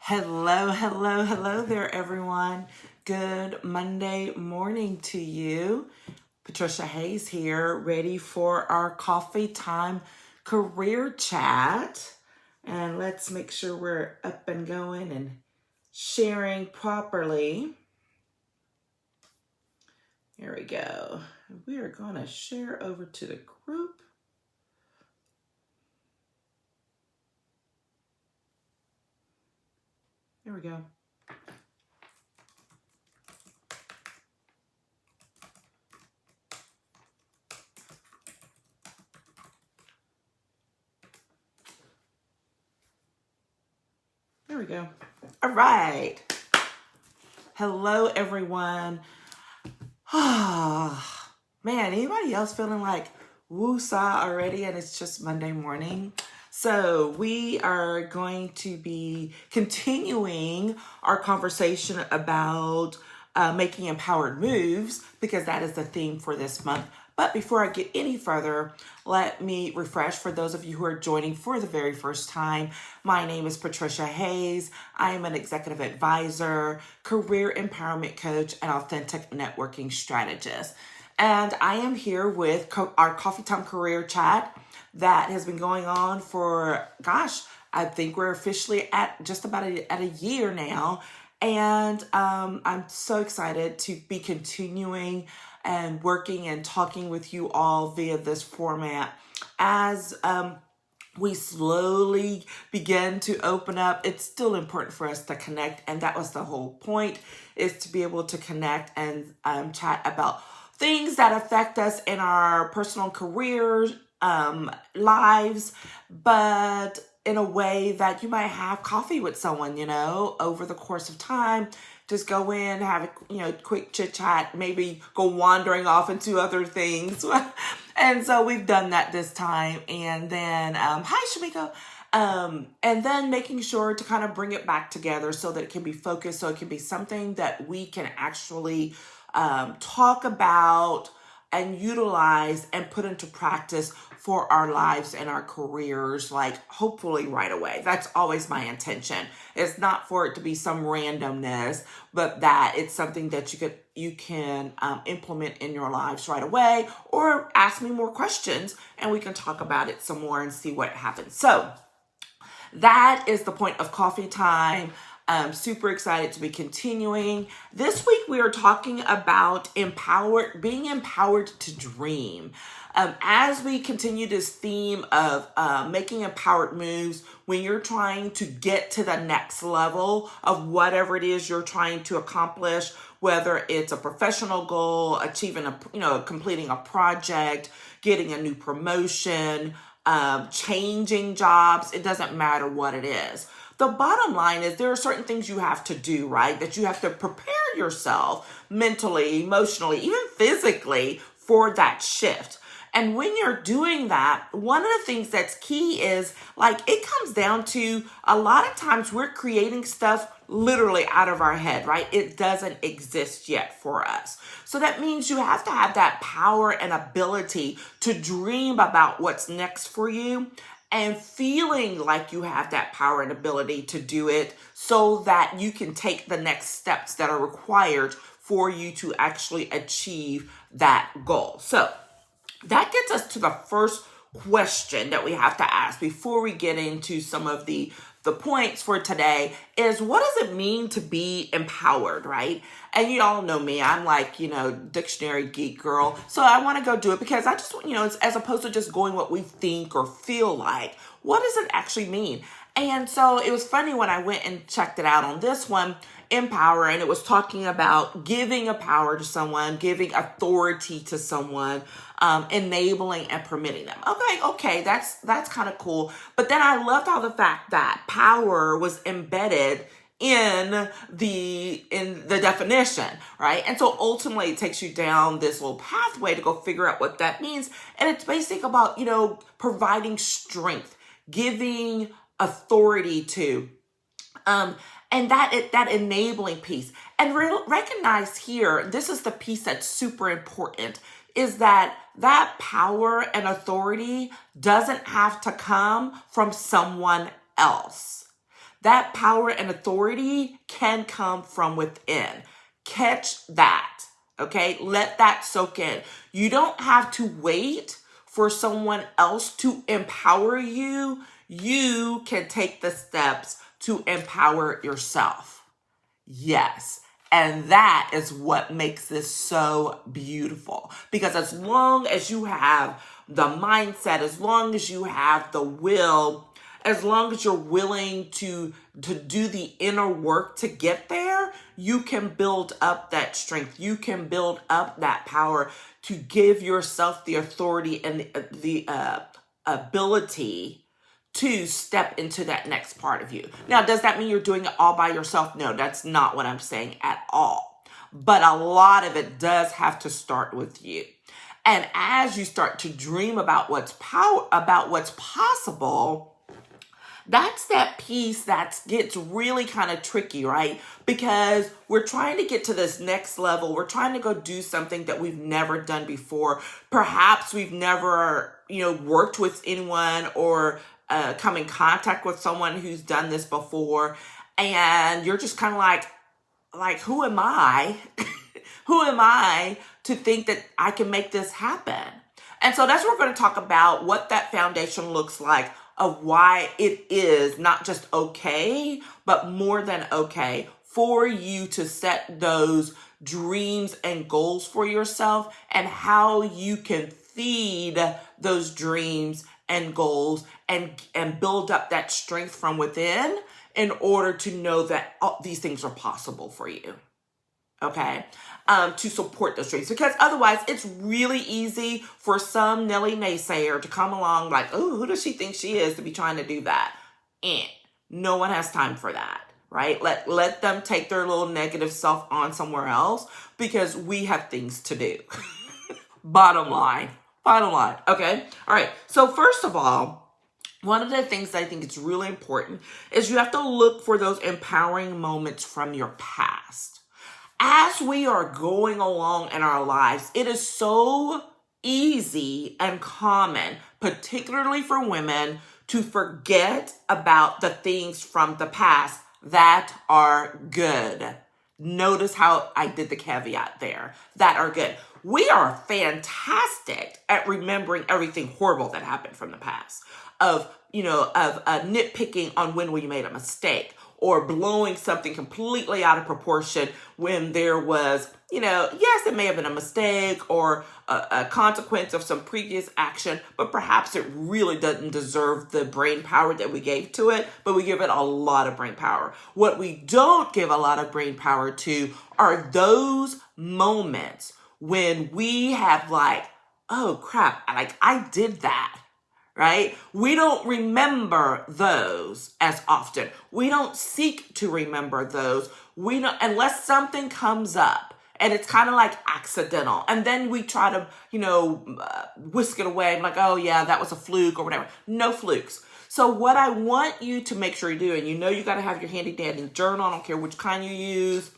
Hello, hello, hello there, everyone. Good Monday morning to you. Patricia Hayes here, ready for our coffee time career chat. And let's make sure we're up and going and sharing properly. Here we go. We are going to share over to the group. There we go. There we go. All right. Hello, everyone. Man, anybody else feeling like woo-saw already and it's just Monday morning? So we are going to be continuing our conversation about making empowered moves because that is the theme for this month. But before I get any further, let me refresh for those of you who are joining for the very first time. My name is Patricia Hayes. I am an executive advisor, career empowerment coach, and authentic networking strategist. And I am here with our Coffee Time Career Chat that has been going on for, I think we're officially at just about at a year now. And I'm so excited to be continuing and working and talking with you all via this format as we slowly begin to open up. It's still important for us to connect, and that was the whole point, is to be able to connect and chat about things that affect us in our personal careers, lives, but in a way that you might have coffee with someone, over the course of time. Just go in, have a quick chit chat, maybe go wandering off into other things. And so we've done that this time. And then, hi Shamiko. And then making sure to kind of bring it back together so that it can be focused, so it can be something that we can actually talk about and utilize and put into practice for our lives and our careers, like hopefully right away. That's always my intention. It's not for it to be some randomness, but that it's something that you can implement in your lives right away, or ask me more questions and we can talk about it some more and see what happens. So that is the point of coffee time. I'm super excited to be continuing. This week we are talking about being empowered to dream. As we continue this theme of making empowered moves when you're trying to get to the next level of whatever it is you're trying to accomplish, whether it's a professional goal, achieving completing a project, getting a new promotion, changing jobs, it doesn't matter what it is. The bottom line is there are certain things you have to do, right? That you have to prepare yourself mentally, emotionally, even physically for that shift. And when you're doing that, one of the things that's key is it comes down to a lot of times we're creating stuff literally out of our head, right? It doesn't exist yet for us. So that means you have to have that power and ability to dream about what's next for you and feeling like you have that power and ability to do it so that you can take the next steps that are required for you to actually achieve that goal. So that gets us to the first question that we have to ask before we get into some of the points for today is, what does it mean to be empowered, right? And you all know me, I'm dictionary geek girl. So I want to go do it because I just, as opposed to just going what we think or feel like, what does it actually mean? And so it was funny when I went and checked it out on this one, Empower, and it was talking about giving a power to someone, giving authority to someone, enabling and permitting them. Okay, that's kind of cool. But then I loved how the fact that power was embedded in the definition, right? And so ultimately it takes you down this little pathway to go figure out what that means. And it's basically about, providing strength, giving authority to, and that enabling piece. And recognize here, this is the piece that's super important, is that power and authority doesn't have to come from someone else. That power and authority can come from within. Catch that, okay? Let that soak in. You don't have to wait for someone else to empower you. You can take the steps to empower yourself. Yes. And that is what makes this so beautiful. Because as long as you have the mindset, as long as you have the will, as long as you're willing to do the inner work to get there, you can build up that strength. You can build up that power to give yourself the authority and the ability to step into that next part of you. Now, does that mean you're doing it all by yourself? No, that's not what I'm saying at all. But a lot of it does have to start with you. And as you start to dream about what's possible, that's that piece that gets really kind of tricky, right? Because we're trying to get to this next level. We're trying to go do something that we've never done before. Perhaps we've never, worked with anyone or come in contact with someone who's done this before. And you're just kind of like, who am I? Who am I to think that I can make this happen? And so that's what we're going to talk about, what that foundation looks like, of why it is not just okay, but more than okay for you to set those dreams and goals for yourself, and how you can feed those dreams and goals and build up that strength from within in order to know that these things are possible for you. Okay, to support those dreams. Because otherwise, it's really easy for some Nelly naysayer to come along like, oh, who does she think she is to be trying to do that? No one has time for that, right? Let them take their little negative self on somewhere else, because we have things to do. Bottom line. Okay, all right. So first of all, one of the things that I think is really important is you have to look for those empowering moments from your past. As we are going along in our lives, it is so easy and common, particularly for women, to forget about the things from the past that are good. Notice how I did the caveat there. That are good. We are fantastic at remembering everything horrible that happened from the past, of nitpicking on when we made a mistake, or blowing something completely out of proportion when there was, yes, it may have been a mistake or a consequence of some previous action, but perhaps it really doesn't deserve the brain power that we gave to it, but we give it a lot of brain power. What we don't give a lot of brain power to are those moments when we have oh crap, I did that. Right? We don't remember those as often. We don't seek to remember those. We don't, unless something comes up and it's kind of like accidental. And then we try to, whisk it away. I'm like, oh yeah, that was a fluke or whatever. No flukes. So what I want you to make sure you do, and you got to have your handy dandy journal. I don't care which kind you use.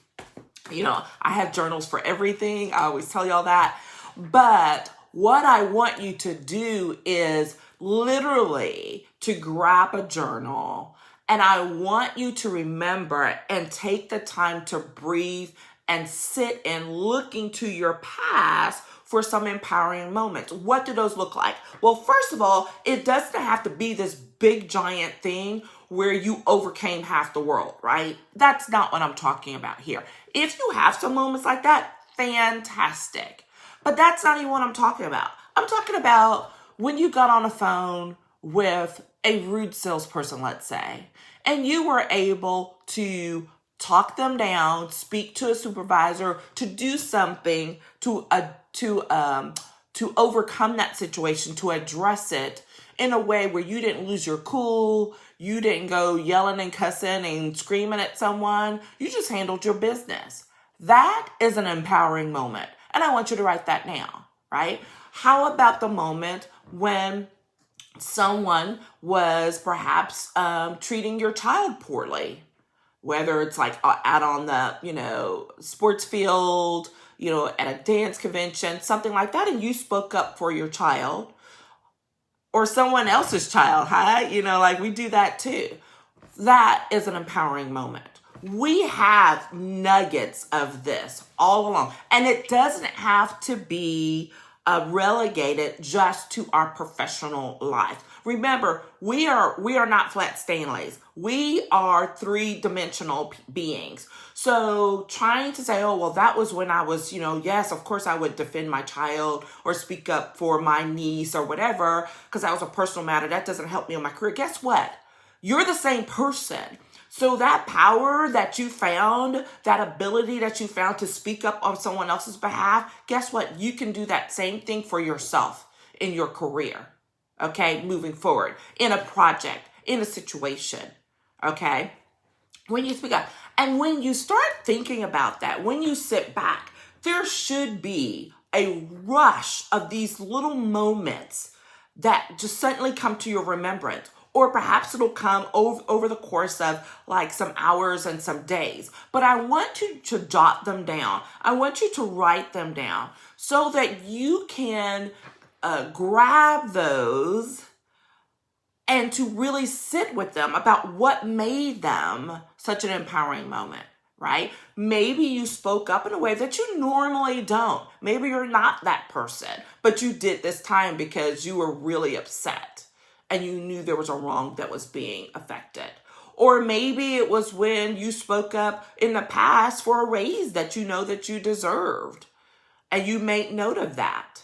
I have journals for everything. I always tell y'all that. But what I want you to do is literally to grab a journal, and I want you to remember and take the time to breathe and sit and looking to your past for some empowering moments. What do those look like? Well, first of all, it doesn't have to be this big giant thing where you overcame half the world, right? That's not what I'm talking about here. If you have some moments like that, fantastic. But that's not even what I'm talking about. I'm talking about when you got on a phone with a rude salesperson, let's say, and you were able to talk them down, speak to a supervisor, to do something to overcome that situation, to address it in a way where you didn't lose your cool, you didn't go yelling and cussing and screaming at someone, you just handled your business. That is an empowering moment. And I want you to write that down, right? How about the moment when someone was perhaps treating your child poorly? Whether it's out on the, sports field, at a dance convention, something like that, and you spoke up for your child or someone else's child, huh? We do that too. that is an empowering moment. We have nuggets of this all along, and it doesn't have to be relegated just to our professional life. Remember, we are not flat Stanleys. We are three-dimensional beings. So trying to say, oh, well, that was when I was, yes, of course I would defend my child or speak up for my niece or whatever, because that was a personal matter. That doesn't help me in my career. Guess what? You're the same person. So that power that you found, that ability that you found to speak up on someone else's behalf, guess what? You can do that same thing for yourself in your career, okay? Moving forward, in a project, in a situation, okay? When you speak up. And when you start thinking about that, when you sit back, there should be a rush of these little moments that just suddenly come to your remembrance. Or perhaps it'll come over the course of like some hours and some days. But I want you to jot them down. I want you to write them down so that you can grab those and to really sit with them about what made them such an empowering moment, right? Maybe you spoke up in a way that you normally don't. Maybe you're not that person, but you did this time because you were really upset and you knew there was a wrong that was being affected. Or maybe it was when you spoke up in the past for a raise that you know that you deserved, and you made note of that,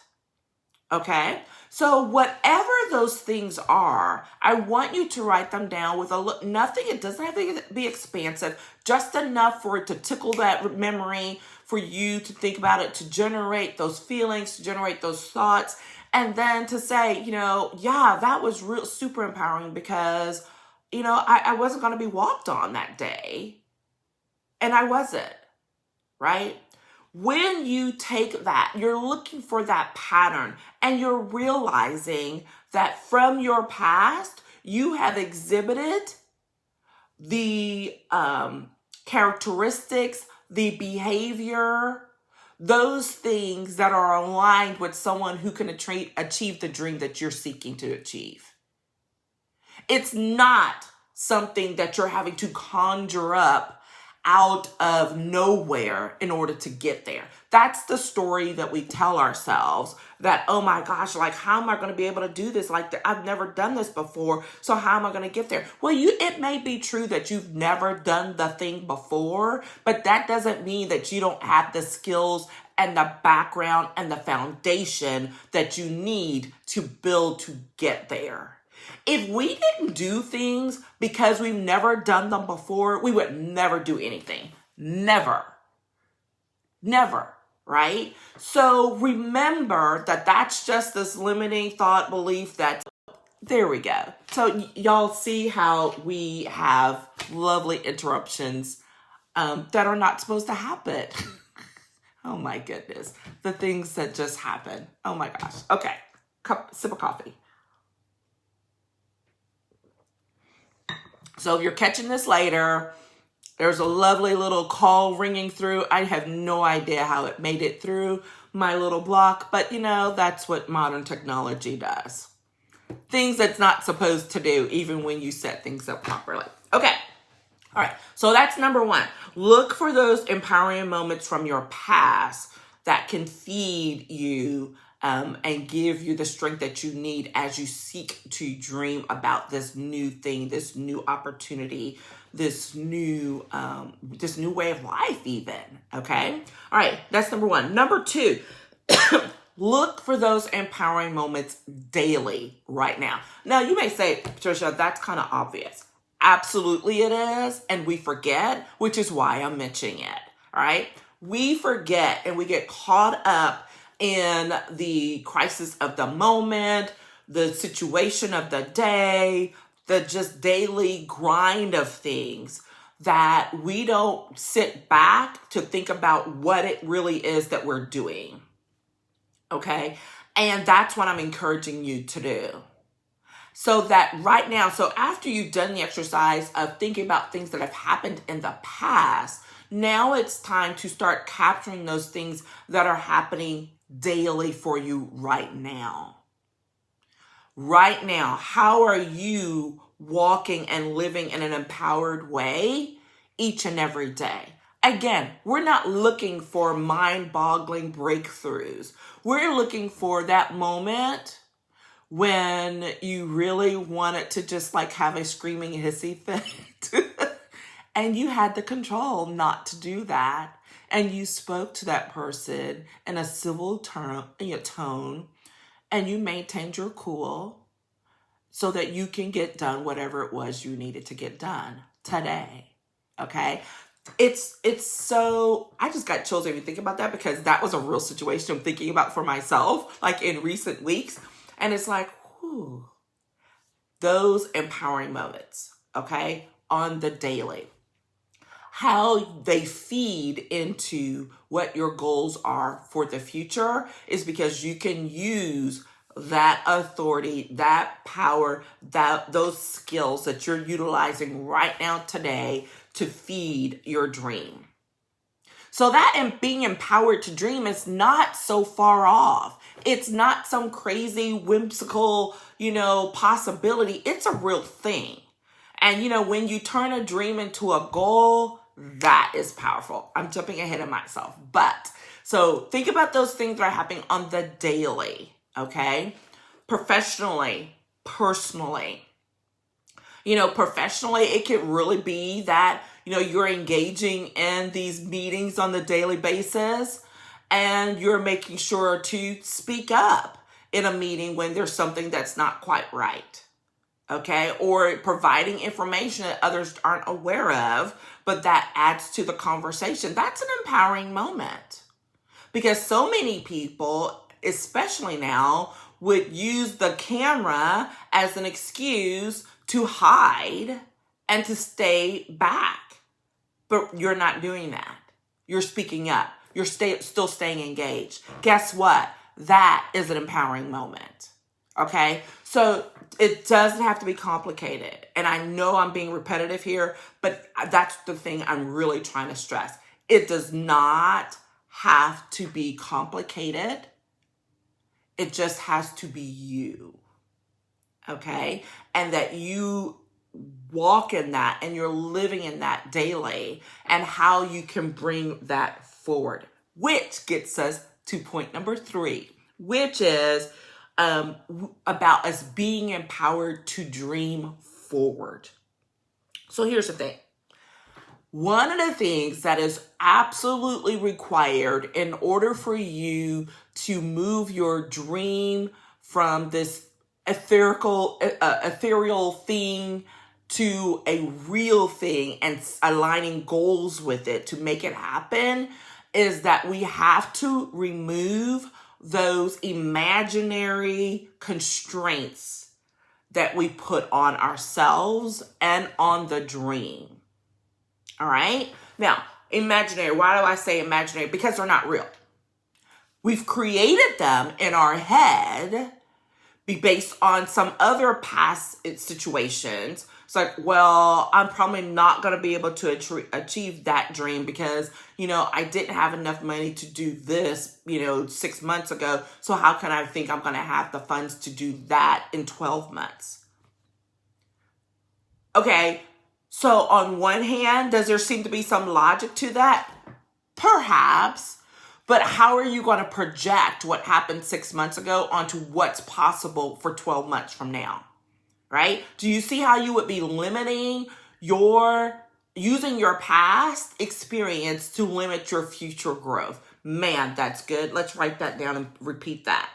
okay? So whatever those things are, I want you to write them down with nothing. It doesn't have to be expansive, just enough for it to tickle that memory, for you to think about it, to generate those feelings, to generate those thoughts, and then to say, yeah, that was real super empowering because, I wasn't going to be walked on that day, and I wasn't, right? When you take that, you're looking for that pattern, and you're realizing that from your past, you have exhibited the characteristics, the behavior, those things that are aligned with someone who can achieve the dream that you're seeking to achieve. It's not something that you're having to conjure up out of nowhere in order to get there. That's the story that we tell ourselves, that, oh my gosh, like, how am I going to be able to do this? Like, I've never done this before, so how am I going to get there? Well, it may be true that you've never done the thing before, but that doesn't mean that you don't have the skills and the background and the foundation that you need to build to get there. If we didn't do things because we've never done them before, we would never do anything. Never. Never, right? So remember that that's just this limiting thought belief there we go. So y'all see how we have lovely interruptions that are not supposed to happen. Oh my goodness. The things that just happen. Oh my gosh. Okay. Sip of coffee. So if you're catching this later, there's a lovely little call ringing through. I have no idea how it made it through my little block, but that's what modern technology does. Things that's not supposed to do, even when you set things up properly. Okay. All right. So that's number one. Look for those empowering moments from your past that can feed you and give you the strength that you need as you seek to dream about this new thing, this new opportunity, this new way of life even, okay? All right, that's number one. Number two, look for those empowering moments daily right now. Now, you may say, Patricia, that's kind of obvious. Absolutely it is, and we forget, which is why I'm mentioning it, all right? We forget and we get caught up in the crisis of the moment, the situation of the day, the just daily grind of things, that we don't sit back to think about what it really is that we're doing, okay? And that's what I'm encouraging you to do. So that right now, so after you've done the exercise of thinking about things that have happened in the past, now it's time to start capturing those things that are happening daily for you right now. Right now, how are you walking and living in an empowered way each and every day. Again, we're not looking for mind-boggling breakthroughs. We're looking for that moment when you really wanted to just like have a screaming hissy fit and you had the control not to do that. And you spoke to that person in a civil tone, and you maintained your cool so that you can get done whatever it was you needed to get done today. Okay? It's so, I just got chills even thinking about that, because that was a real situation I'm thinking about for myself, like in recent weeks. And it's like, whew, those empowering moments, okay, on the daily. How they feed into what your goals are for the future is because you can use that authority, that power, those skills that you're utilizing right now today to feed your dream. So that and being empowered to dream is not so far off. It's not some crazy, whimsical, possibility. It's a real thing. And, when you turn a dream into a goal, that is powerful. I'm jumping ahead of myself. But, so think about those things that are happening on the daily, okay? Professionally, personally. Professionally, it could really be that, you're engaging in these meetings on the daily basis, and you're making sure to speak up in a meeting when there's something that's not quite right. Okay, or providing information that others aren't aware of, but that adds to the conversation. That's an empowering moment, because so many people, especially now, would use the camera as an excuse to hide and to stay back. But you're not doing that. You're speaking up. You're still staying engaged. Guess what? That is an empowering moment. Okay, so it doesn't have to be complicated. And I know I'm being repetitive here, but that's the thing I'm really trying to stress. It does not have to be complicated. It just has to be you. Okay, and that you walk in that and you're living in that daily, and how you can bring that forward, which gets us to point number 3, which is about us being empowered to dream forward. So here's the thing. One of the things that is absolutely required in order for you to move your dream from this ethereal thing to a real thing and aligning goals with it to make it happen is that we have to remove those imaginary constraints that we put on ourselves and on the dream. All right? Now, imaginary. Why do I say imaginary? Because they're not real. We've created them in our head based on some other past situations. It's like, well, I'm probably not going to be able to achieve that dream because, I didn't have enough money to do this, 6 months ago. So how can I think I'm going to have the funds to do that in 12 months? Okay, so on one hand, does there seem to be some logic to that? Perhaps. But how are you going to project what happened 6 months ago onto what's possible for 12 months from now? Right? Do you see how you would be limiting using your past experience to limit your future growth? Man, that's good. Let's write that down and repeat that.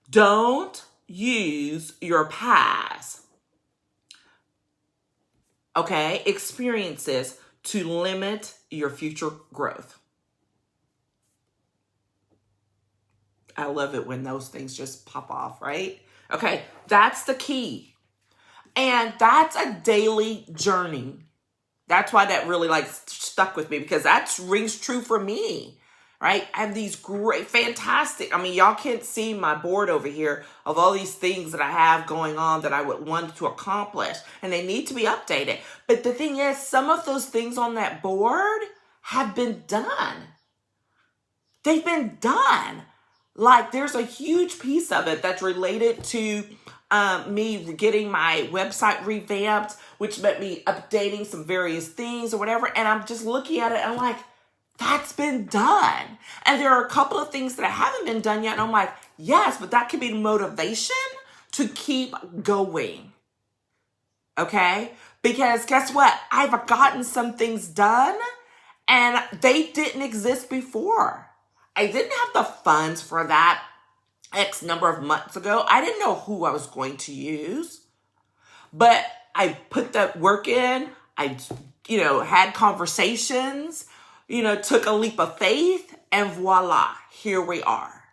Don't use your past, experiences to limit your future growth. I love it when those things just pop off, right? Okay, that's the key. And that's a daily journey. That's why that really stuck with me, because that rings true for me, right? I have these great, fantastic, y'all can't see my board over here of all these things that I have going on that I would want to accomplish, and they need to be updated. But the thing is, some of those things on that board have been done. They've been done. There's a huge piece of it that's related to me getting my website revamped, which meant me updating some various things or whatever. And I'm just looking at it and I'm like, that's been done. And there are a couple of things that haven't been done yet. And I'm like, yes, but that could be motivation to keep going. Okay? Because guess what? I've gotten some things done and they didn't exist before. I didn't have the funds for that X number of months ago. I didn't know who I was going to use, but I put that work in. I, had conversations, took a leap of faith, and voila, here we are.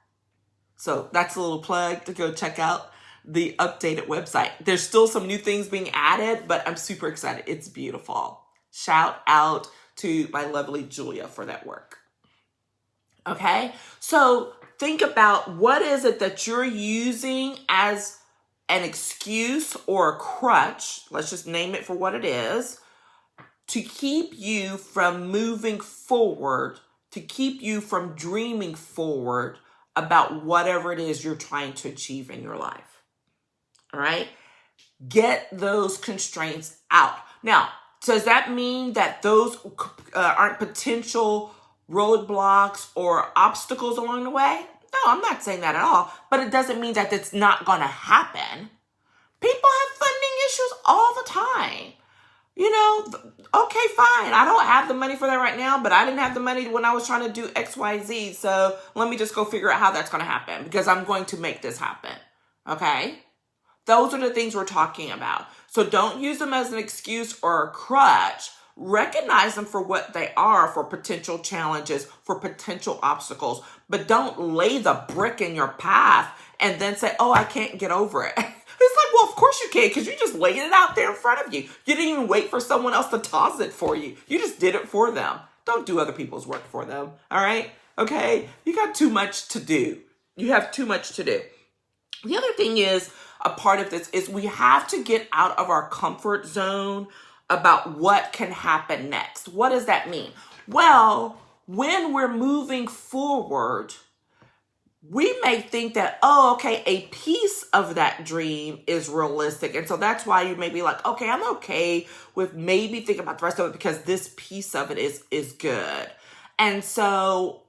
So that's a little plug to go check out the updated website. There's still some new things being added, but I'm super excited. It's beautiful. Shout out to my lovely Julia for that work. Okay, so think about what is it that you're using as an excuse or a crutch, let's just name it for what it is, to keep you from moving forward, to keep you from dreaming forward about whatever it is you're trying to achieve in your life. All right? Get those constraints out. Now, does that mean that those aren't potential roadblocks or obstacles along the way? No, I'm not saying that at all. But it doesn't mean that it's not going to happen. People have funding issues all the time. Okay, fine. I don't have the money for that right now, but I didn't have the money when I was trying to do X, Y, Z. So let me just go figure out how that's going to happen because I'm going to make this happen. Okay? Those are the things we're talking about. So don't use them as an excuse or a crutch. Recognize them for what they are, for potential challenges, for potential obstacles, but don't lay the brick in your path and then say, oh, I can't get over it. It's like, well, of course you can, because you just laid it out there in front of you. You didn't even wait for someone else to toss it for you. You just did it for them. Don't do other people's work for them. All right? Okay? You got too much to do. You have too much to do. The other thing is, a part of this is we have to get out of our comfort zone about what can happen next. What does that mean? Well, when we're moving forward, we may think that, oh, okay, a piece of that dream is realistic. And so that's why you may be like, okay, I'm okay with maybe thinking about the rest of it because this piece of it is good. And so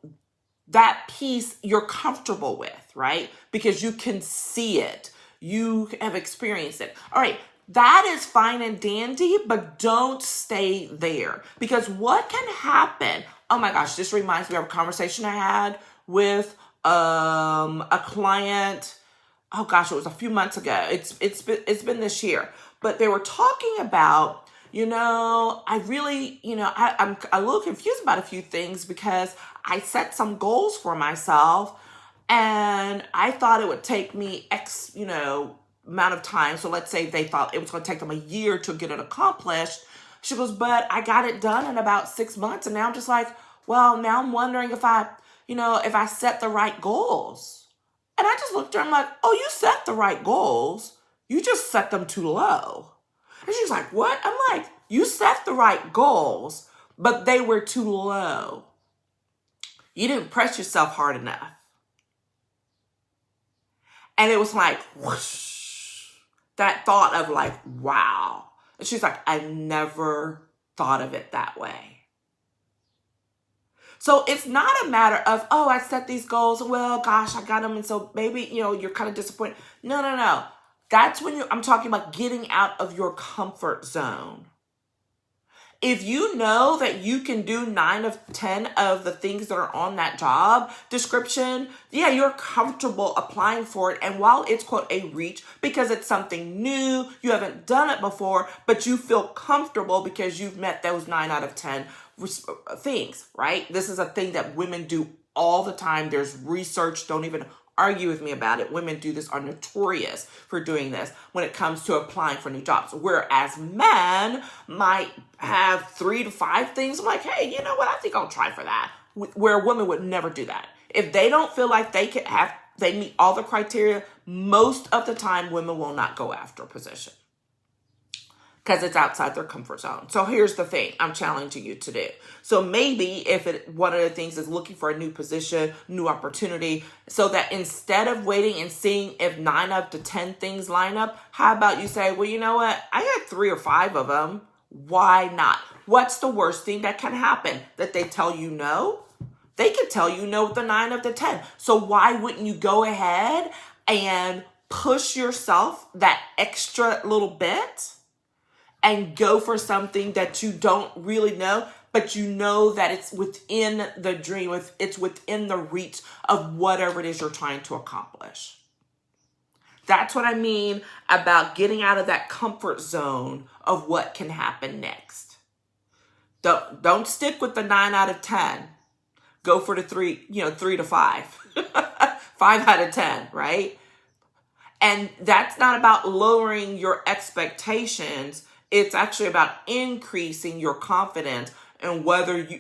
that piece you're comfortable with, right? Because you can see it. You have experienced it. All right. That is fine and dandy, but don't stay there. Because what can happen? Oh my gosh, this reminds me of a conversation I had with a client. Oh gosh, it was a few months ago. It's been this year. But they were talking about, I really, I'm a little confused about a few things because I set some goals for myself and I thought it would take me X, amount of time. So let's say they thought it was going to take them a year to get it accomplished. She goes, but I got it done in about 6 months. And now I'm just like, well, now I'm wondering if I set the right goals. And I just looked at her, I'm like, oh, you set the right goals. You just set them too low. And she's like, what? I'm like, you set the right goals, but they were too low. You didn't press yourself hard enough. And it was like, whoosh. That thought of like, wow. And she's like, I never thought of it that way. So it's not a matter of, oh, I set these goals. Well, gosh, I got them. And so maybe, you're kind of disappointed. No. That's when I'm talking about getting out of your comfort zone. If you know that you can do 9 of 10 of the things that are on that job description, yeah, you're comfortable applying for it. And while it's, quote, a reach, because it's something new, you haven't done it before, but you feel comfortable because you've met those 9 out of 10 things, right? This is a thing that women do all the time. There's research, don't even argue with me about it. Women do this, are notorious for doing this when it comes to applying for new jobs. Whereas men might have 3 to 5 things. I'm like, hey, you know what? I think I'll try for that. Where a woman would never do that. If they don't feel like they meet all the criteria, most of the time women will not go after a position. because it's outside their comfort zone. So here's the thing I'm challenging you to do. So maybe one of the things is looking for a new position, new opportunity, so that instead of waiting and seeing if 9 up to 10 things line up, how about you say, well, you know what? I got 3 or 5 of them. Why not? What's the worst thing that can happen? That they tell you no? They could tell you no with the 9 up to 10. So why wouldn't you go ahead and push yourself that extra little bit and go for something that you don't really know, but you know that it's within the dream, it's within the reach of whatever it is you're trying to accomplish. That's what I mean about getting out of that comfort zone of what can happen next. Don't stick with the 9 out of 10. Go for the 3 to 5. 5 out of 10, right? And that's not about lowering your expectations. It's actually about increasing your confidence and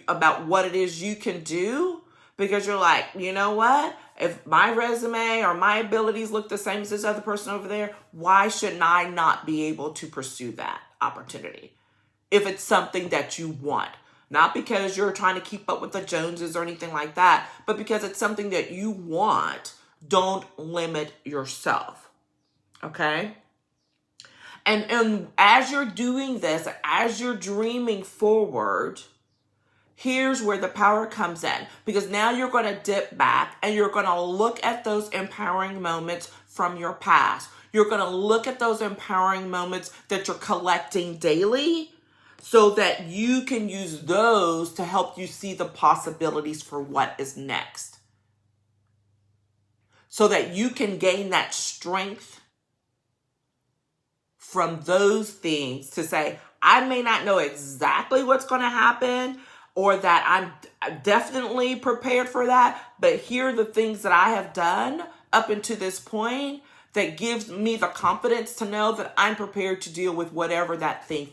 about what it is you can do, because you're like, you know what? If my resume or my abilities look the same as this other person over there, why shouldn't I not be able to pursue that opportunity? If it's something that you want, not because you're trying to keep up with the Joneses or anything like that, but because it's something that you want, don't limit yourself. Okay? And as you're doing this, as you're dreaming forward, here's where the power comes in. Because now you're going to dip back and you're going to look at those empowering moments from your past. You're going to look at those empowering moments that you're collecting daily so that you can use those to help you see the possibilities for what is next. So that you can gain that strength from those things to say, I may not know exactly what's going to happen or that I'm definitely prepared for that, but here are the things that I have done up until this point that gives me the confidence to know that I'm prepared to deal with whatever that thing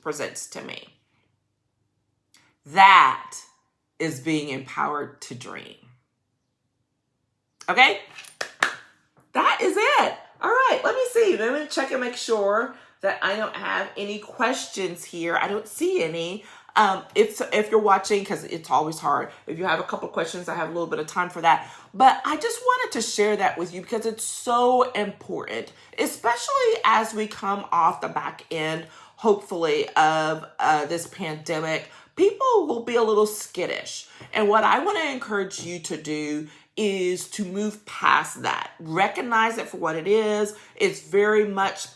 presents to me. That is being empowered to dream. Okay? That is it. All right, let me see. Let me check and make sure that I don't have any questions here. I don't see any. If you're watching, because it's always hard. If you have a couple questions, I have a little bit of time for that. But I just wanted to share that with you because it's so important, especially as we come off the back end, hopefully, of this pandemic. People will be a little skittish. And what I want to encourage you to do is to move past that. Recognize it for what it is. It's very much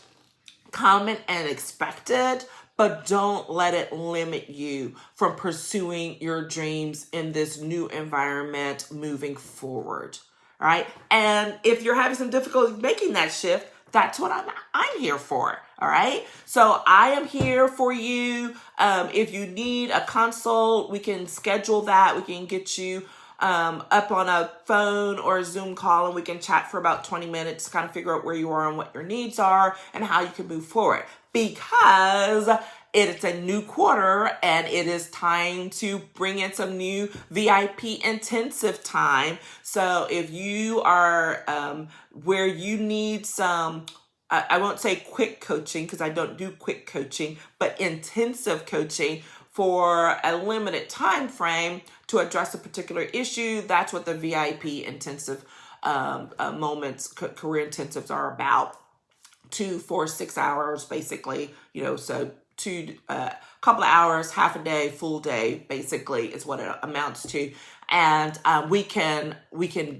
common and expected, but don't let it limit you from pursuing your dreams in this new environment moving forward. All right. And if you're having some difficulty making that shift, that's what I'm here for. All right. So I am here for you. If you need a consult, we can schedule that. We can get you up on a phone or a Zoom call, and we can chat for about 20 minutes to kind of figure out where you are and what your needs are and how you can move forward. Because it's a new quarter and it is time to bring in some new VIP intensive time. So if you are where you need some, I won't say quick coaching because I don't do quick coaching, but intensive coaching for a limited time frame to address a particular issue, that's what the VIP intensive moments, career intensives are about. 2, 4, 6 hours, basically, so 2, couple of hours, half a day, full day, basically is what it amounts to. And we can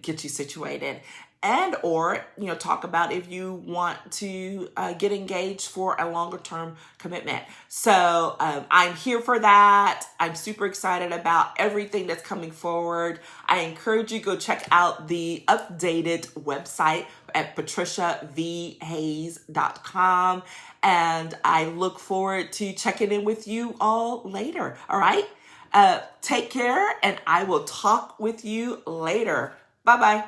get you situated. And or, talk about if you want to get engaged for a longer term commitment. So I'm here for that. I'm super excited about everything that's coming forward. I encourage you to go check out the updated website at patriciavhayes.com. And I look forward to checking in with you all later. All right. Take care, and I will talk with you later. Bye-bye.